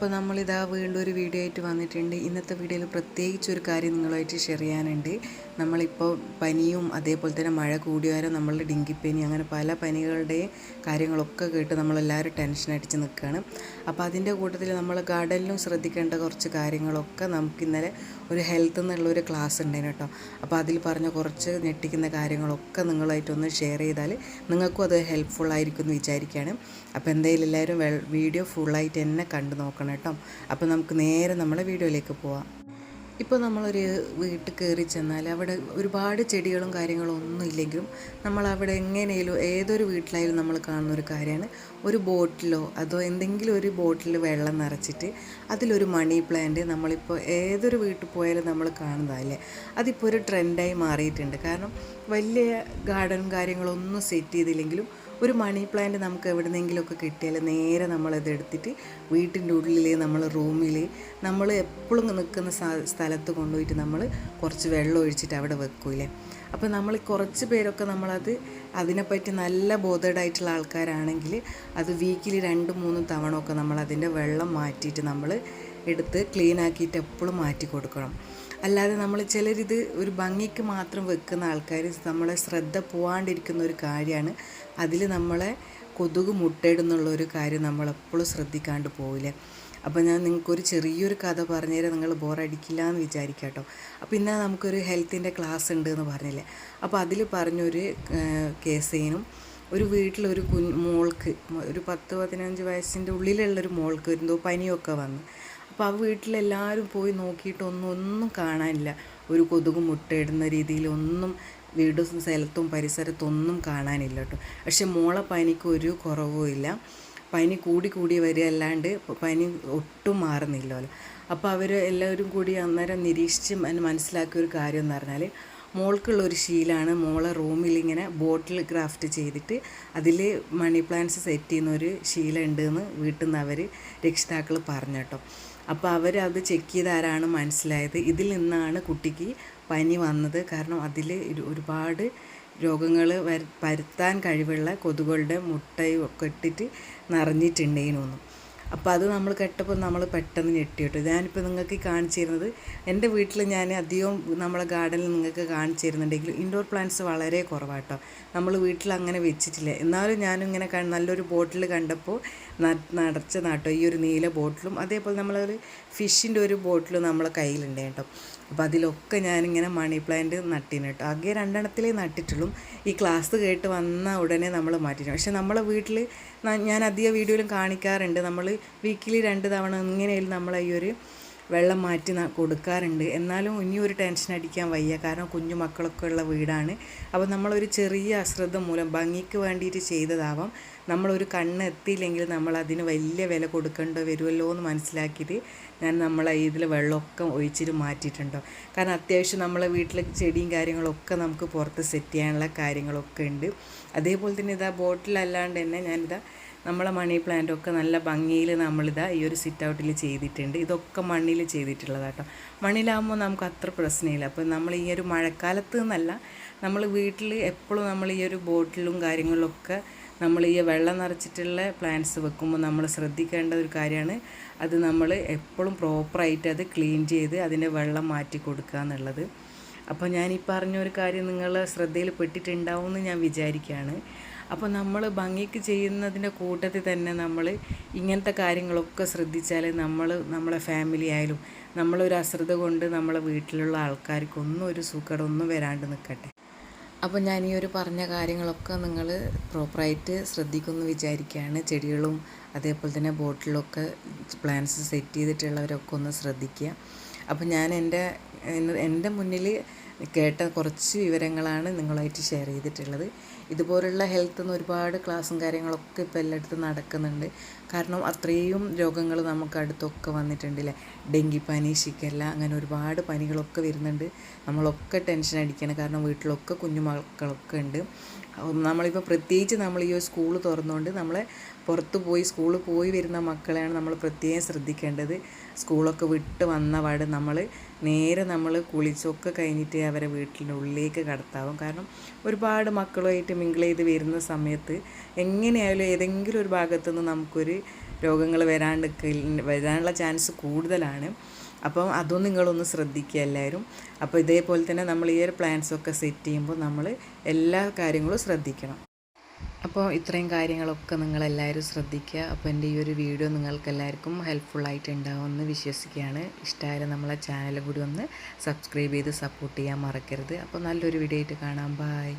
അപ്പോൾ നമ്മളിതാ വീണ്ടും ഒരു വീഡിയോ ആയിട്ട് വന്നിട്ടുണ്ട്. ഇന്നത്തെ വീഡിയോയിൽ പ്രത്യേകിച്ചൊരു കാര്യം നിങ്ങളുമായിട്ട് ഷെയർ ചെയ്യാനുണ്ട്. നമ്മളിപ്പോൾ പനിയും അതേപോലെ തന്നെ മഴ കൂടിയാലും നമ്മളുടെ ഡെങ്കിപ്പനി അങ്ങനെ പല പനികളുടെയും കാര്യങ്ങളൊക്കെ കേട്ട് നമ്മളെല്ലാവരും ടെൻഷൻ അടിച്ച് നിൽക്കുകയാണ്. അപ്പോൾ അതിൻ്റെ കൂട്ടത്തിൽ നമ്മൾ ഗാർഡനിലും ശ്രദ്ധിക്കേണ്ട കുറച്ച് കാര്യങ്ങളൊക്കെ നമുക്ക് ഇന്നലെ ഒരു ഹെൽത്ത് എന്നുള്ളൊരു ക്ലാസ് ഉണ്ടായിരുന്നു കേട്ടോ. അപ്പോൾ അതിൽ പറഞ്ഞ കുറച്ച് ഞെട്ടിക്കുന്ന കാര്യങ്ങളൊക്കെ നിങ്ങളുമായിട്ടൊന്ന് ഷെയർ ചെയ്താൽ നിങ്ങൾക്കും അത് ഹെൽപ്ഫുള്ളായിരിക്കും എന്ന് വിചാരിക്കുകയാണ്. അപ്പോൾ എന്തായാലും എല്ലാവരും വീഡിയോ ഫുള്ളായിട്ട് തന്നെ കണ്ടു നോക്കണം കേട്ടോ. അപ്പോൾ നമുക്ക് നേരെ നമ്മളെ വീഡിയോയിലേക്ക് പോവാം. ഇപ്പോൾ നമ്മളൊരു വീട്ടിൽ കയറി ചെന്നാൽ അവിടെ ഒരുപാട് ചെടികളും കാര്യങ്ങളും ഒന്നും ഇല്ലെങ്കിലും നമ്മളവിടെ എങ്ങനെയും ഏതൊരു വീട്ടിലായാലും നമ്മൾ കാണുന്ന ഒരു കാര്യമാണ് ഒരു ബോട്ടിലോ അതോ എന്തെങ്കിലും ഒരു ബോട്ടിൽ വെള്ളം നിറച്ചിട്ട് അതിലൊരു മണി പ്ലാന്റ് നമ്മളിപ്പോൾ ഏതൊരു വീട്ടിൽ പോയാലും നമ്മൾ കാണുന്നതല്ലേ. അതിപ്പോൾ ഒരു ട്രെൻഡായി മാറിയിട്ടുണ്ട്. കാരണം വലിയ ഗാർഡനും കാര്യങ്ങളൊന്നും സെറ്റ് ചെയ്തില്ലെങ്കിലും ഒരു മണി പ്ലാന്റ് നമുക്ക് എവിടെന്നെങ്കിലുമൊക്കെ കിട്ടിയാൽ നേരെ നമ്മളത് എടുത്തിട്ട് വീട്ടിൻ്റെ ഉള്ളിൽ നമ്മൾ റൂമിൽ നമ്മൾ എപ്പോഴും നിൽക്കുന്ന സ്ഥലത്ത് കൊണ്ടുപോയിട്ട് നമ്മൾ കുറച്ച് വെള്ളം ഒഴിച്ചിട്ട് അവിടെ വെക്കൂലേ. അപ്പോൾ നമ്മൾ കുറച്ച് പേരൊക്കെ അതിനെപ്പറ്റി നല്ല ബോധേഡായിട്ടുള്ള ആൾക്കാരാണെങ്കിൽ അത് വീക്കിലി 2-3 തവണ ഒക്കെ നമ്മളതിൻ്റെ വെള്ളം മാറ്റിയിട്ട് നമ്മൾ എടുത്ത് ക്ലീൻ ആക്കിയിട്ട് എപ്പോഴും മാറ്റി കൊടുക്കണം. അല്ലാതെ നമ്മൾ ചിലരിത് ഒരു ഭംഗിക്ക് മാത്രം വെക്കുന്ന ആൾക്കാർ നമ്മളെ ശ്രദ്ധ പോകാണ്ടിരിക്കുന്ന ഒരു കാര്യമാണ്. അതിൽ നമ്മളെ കൊതുക് മുട്ടയിടുന്നുള്ളൊരു കാര്യം നമ്മളെപ്പോഴും ശ്രദ്ധിക്കാണ്ട് പോവില്ല. അപ്പോൾ ഞാൻ നിങ്ങൾക്കൊരു ചെറിയൊരു കഥ പറഞ്ഞുതരാം, നിങ്ങൾ ബോറടിക്കില്ല എന്ന് വിചാരിക്കാം കേട്ടോ. അപ്പോൾ ഇന്ന് നമുക്കൊരു ഹെൽത്തിൻ്റെ ക്ലാസ് ഉണ്ട് എന്ന് പറഞ്ഞില്ലേ. അപ്പോൾ അതിൽ പറഞ്ഞൊരു കേസേനും ഒരു വീട്ടിലൊരു മോൾക്ക് ഒരു 10-15 വയസ്സിൻ്റെ ഉള്ളിലുള്ളൊരു മോൾക്ക് എന്തോ പനിയൊക്കെ വന്നു. അപ്പോൾ ആ വീട്ടിലെല്ലാവരും പോയി നോക്കിയിട്ടൊന്നും കാണാനില്ല. ഒരു കൊതുക് മുട്ടയിടുന്ന രീതിയിലൊന്നും വീടും സ്ഥലത്തും പരിസരത്തൊന്നും കാണാനില്ല കേട്ടോ. പക്ഷെ മോളെ പനിക്ക് ഒരു കുറവുമില്ല. പനി കൂടി വരിക അല്ലാണ്ട് പനി ഒട്ടും മാറുന്നില്ലല്ലോ. അപ്പോൾ അവർ എല്ലാവരും കൂടി അന്നേരം നിരീക്ഷിച്ച് മനസ്സിലാക്കിയ ഒരു കാര്യം എന്ന് പറഞ്ഞാൽ മോൾക്കുള്ളൊരു ശീലമാണ് മോളെ റൂമിൽ ഇങ്ങനെ ബോട്ടിൽ ക്രാഫ്റ്റ് ചെയ്തിട്ട് അതിൽ മണി പ്ലാന്റ്സ് സെറ്റ് ചെയ്യുന്ന ഒരു ശീലം ഉണ്ടെന്ന് വീട്ടിൽ നിന്ന് അവർ രക്ഷിതാക്കൾ പറഞ്ഞു കേട്ടോ. അപ്പോൾ അവരത് ചെക്ക് ചെയ്താരാണ് മനസ്സിലായത് ഇതിൽ നിന്നാണ് കുട്ടിക്ക് പനി വന്നത്. കാരണം അതിൽ ഒരുപാട് രോഗങ്ങൾ പരത്താൻ കഴിവുള്ള കൊതുകുകളുടെ മുട്ടയും ഒക്കെ ഇട്ടിട്ട് നിറഞ്ഞിട്ടുണ്ടേനൊന്നും. അപ്പോൾ അത് നമ്മൾ കേട്ടപ്പോൾ നമ്മൾ പെട്ടെന്ന് ഞെട്ടിയിട്ടു. ഞാനിപ്പോൾ നിങ്ങൾക്ക് കാണിച്ചു തരുന്നത് എൻ്റെ വീട്ടിൽ ഞാൻ അധികവും നമ്മളെ ഗാർഡനിൽ നിങ്ങൾക്ക് കാണിച്ചു തരുന്നുണ്ടെങ്കിൽ ഇൻഡോർ പ്ലാന്റ്സ് വളരെ കുറവാട്ടോ. നമ്മൾ വീട്ടിൽ അങ്ങനെ വെച്ചിട്ടില്ല. എന്നാലും ഞാനിങ്ങനെ നല്ലൊരു ബോട്ടിൽ കണ്ടപ്പോൾ നടച്ച നാട്ടോ ഈ ഒരു നീല ബോട്ടിലും അതേപോലെ നമ്മളൊരു ഫിഷിൻ്റെ ഒരു ബോട്ടിലും നമ്മളെ കയ്യിലുണ്ട് കേട്ടോ. അപ്പോൾ അതിലൊക്കെ ഞാനിങ്ങനെ മണി പ്ലാന്റ് നട്ടിന് കേട്ടോ. ആകെ 2 എണ്ണത്തിലേ നട്ടിട്ടുള്ളൂ. ഈ ക്ലാസ് കേട്ട് വന്ന ഉടനെ നമ്മൾ മാറ്റിയിരുന്നു. പക്ഷേ നമ്മളെ വീട്ടിൽ ഞാൻ അധികം വീഡിയോയിലും കാണിക്കാറുണ്ട്. നമ്മൾ വീക്കിലി 2 തവണ ഇങ്ങനെയായാലും നമ്മൾ ഈ ഒരു വെള്ളം മാറ്റി കൊടുക്കാറുണ്ട്. എന്നാലും ഇനി ഒരു ടെൻഷൻ അടിക്കാൻ വയ്യ. കാരണം കുഞ്ഞു മക്കളൊക്കെ ഉള്ള വീടാണ്. അപ്പോൾ നമ്മളൊരു ചെറിയ അശ്രദ്ധ മൂലം ഭംഗിക്ക് വേണ്ടിയിട്ട് ചെയ്തതാവാം. നമ്മളൊരു കണ്ണ് എത്തിയില്ലെങ്കിൽ നമ്മൾ അതിന് വലിയ വില കൊടുക്കേണ്ടി വരുമല്ലോ എന്ന് മനസ്സിലാക്കിയിട്ട് ഞാൻ നമ്മളെ ഇതിൽ വെള്ളമൊക്കെ ഒഴിച്ചിട്ട് മാറ്റിയിട്ടുണ്ടോ. കാരണം അത്യാവശ്യം നമ്മളെ വീട്ടിൽ ചെടിയും കാര്യങ്ങളൊക്കെ നമുക്ക് പുറത്ത് സെറ്റ് ചെയ്യാനുള്ള കാര്യങ്ങളൊക്കെ ഉണ്ട്. അതേപോലെ തന്നെ ഇതാ ബോട്ടിലല്ലാണ്ട് തന്നെ ഞാനിതാ നമ്മളെ മണി പ്ലാന്റൊക്കെ നല്ല ഭംഗിയിൽ നമ്മളിതാ ഈ ഒരു സിറ്റ് ഔട്ടിൽ ചെയ്തിട്ടുണ്ട്. ഇതൊക്കെ മണ്ണിൽ ചെയ്തിട്ടുള്ളതാട്ടോ. മണ്ണിലാകുമ്പോൾ നമുക്ക് അത്ര പ്രശ്നമില്ല. അപ്പോൾ നമ്മൾ ഈ ഒരു മഴക്കാലത്ത് എന്നല്ല, നമ്മൾ വീട്ടിൽ എപ്പോഴും നമ്മൾ ഈ ഒരു ബോട്ടിലും കാര്യങ്ങളിലൊക്കെ നമ്മൾ ഈ വെള്ളം നിറച്ചിട്ടുള്ള പ്ലാന്റ്സ് വെക്കുമ്പോൾ നമ്മൾ ശ്രദ്ധിക്കേണ്ട ഒരു കാര്യമാണ് അത് നമ്മൾ എപ്പോഴും പ്രോപ്പറായിട്ട് അത് ക്ലീൻ ചെയ്ത് അതിൻ്റെ വെള്ളം മാറ്റി കൊടുക്കുക എന്നുള്ളത്. അപ്പോൾ ഞാൻ ഈ പറഞ്ഞൊരു കാര്യം നിങ്ങൾ ശ്രദ്ധയിൽ പെട്ടിട്ടുണ്ടാവുമെന്ന് ഞാൻ വിചാരിക്കുകയാണ്. അപ്പോൾ നമ്മൾ ഭംഗിക്ക് ചെയ്യുന്നതിൻ്റെ കൂട്ടത്തിൽ തന്നെ നമ്മൾ ഇങ്ങനത്തെ കാര്യങ്ങളൊക്കെ ശ്രദ്ധിച്ചാൽ നമ്മളെ ഫാമിലി ആയാലും നമ്മളൊരു അശ്രദ്ധ കൊണ്ട് നമ്മളെ വീട്ടിലുള്ള ആൾക്കാർക്കൊന്നും ഒരു സൂക്കേടൊന്നും വരാണ്ട് നിൽക്കട്ടെ. അപ്പോൾ ഞാൻ ഈ ഒരു പറഞ്ഞ കാര്യങ്ങളൊക്കെ നിങ്ങൾ പ്രോപ്പറായിട്ട് ശ്രദ്ധിക്കുമെന്ന് വിചാരിക്കുകയാണ്. ചെടികളും അതേപോലെ തന്നെ ബോട്ടിലൊക്കെ പ്ലാന്റ്സ് സെറ്റ് ചെയ്തിട്ടുള്ളവരൊക്കെ ഒന്ന് ശ്രദ്ധിക്കുക. അപ്പോൾ ഞാൻ എൻ്റെ മുന്നിൽ കേട്ട കുറച്ച് വിവരങ്ങളാണ് നിങ്ങളുമായിട്ട് ഷെയർ ചെയ്തിട്ടുള്ളത്. ഇതുപോലുള്ള ഹെൽത്ത് ഒരുപാട് ക്ലാസ്സും കാര്യങ്ങളൊക്കെ ഇപ്പോൾ എല്ലായിടത്തും നടക്കുന്നുണ്ട്. കാരണം അത്രയും രോഗങ്ങൾ നമുക്ക് അടുത്തൊക്കെ വന്നിട്ടുണ്ടല്ലേ. ഡെങ്കിപ്പനി, ഷിഗല്ല അങ്ങനെ ഒരുപാട് പനികളൊക്കെ വരുന്നുണ്ട്. നമ്മളൊക്കെ ടെൻഷൻ അടിക്കണം. കാരണം വീട്ടിലൊക്കെ കുഞ്ഞു മക്കളൊക്കെ ഉണ്ട്. നമ്മളിപ്പോൾ പ്രത്യേകിച്ച് നമ്മൾ ഈ ഒരു സ്കൂൾ തുറന്നുകൊണ്ട് നമ്മളെ പുറത്ത് പോയി സ്കൂളിൽ പോയി വരുന്ന മക്കളെയാണ് നമ്മൾ പ്രത്യേകം ശ്രദ്ധിക്കേണ്ടത്. സ്കൂളൊക്കെ വിട്ട് വന്ന പാട് നേരെ നമ്മൾ കുളിച്ചൊക്കെ കഴിഞ്ഞിട്ട് അവരെ വീട്ടിൻ്റെ ഉള്ളിലേക്ക് കടത്താവും. കാരണം ഒരുപാട് മക്കളുമായിട്ട് മിങ്കിൾ ചെയ്ത് വരുന്ന സമയത്ത് എങ്ങനെയായാലും ഏതെങ്കിലും ഒരു ഭാഗത്തുനിന്ന് നമുക്കൊരു രോഗങ്ങൾ വരാനുള്ള ചാൻസ് കൂടുതലാണ്. അപ്പം അതും നിങ്ങളൊന്ന് ശ്രദ്ധിക്കുക എല്ലാവരും. അപ്പോൾ ഇതേപോലെ തന്നെ നമ്മൾ ഈ ഒരു പ്ലാൻസൊക്കെ സെറ്റ് ചെയ്യുമ്പോൾ നമ്മൾ എല്ലാ കാര്യങ്ങളും ശ്രദ്ധിക്കണം. അപ്പോൾ ഇത്രയും കാര്യങ്ങളൊക്കെ നിങ്ങളെല്ലാവരും ശ്രദ്ധിക്കുക. അപ്പോൾ എൻ്റെ ഈ ഒരു വീഡിയോ നിങ്ങൾക്ക് എല്ലാവർക്കും ഹെൽപ്ഫുള്ളായിട്ട് ഉണ്ടാവുമെന്ന് വിശ്വസിക്കുകയാണ്. ഇഷ്ടമായാലും നമ്മളെ ചാനൽ കൂടി ഒന്ന് സബ്സ്ക്രൈബ് ചെയ്ത് സപ്പോർട്ട് ചെയ്യാൻ മറക്കരുത്. അപ്പോൾ നല്ലൊരു വീഡിയോ ആയിട്ട് കാണാം. ബൈ.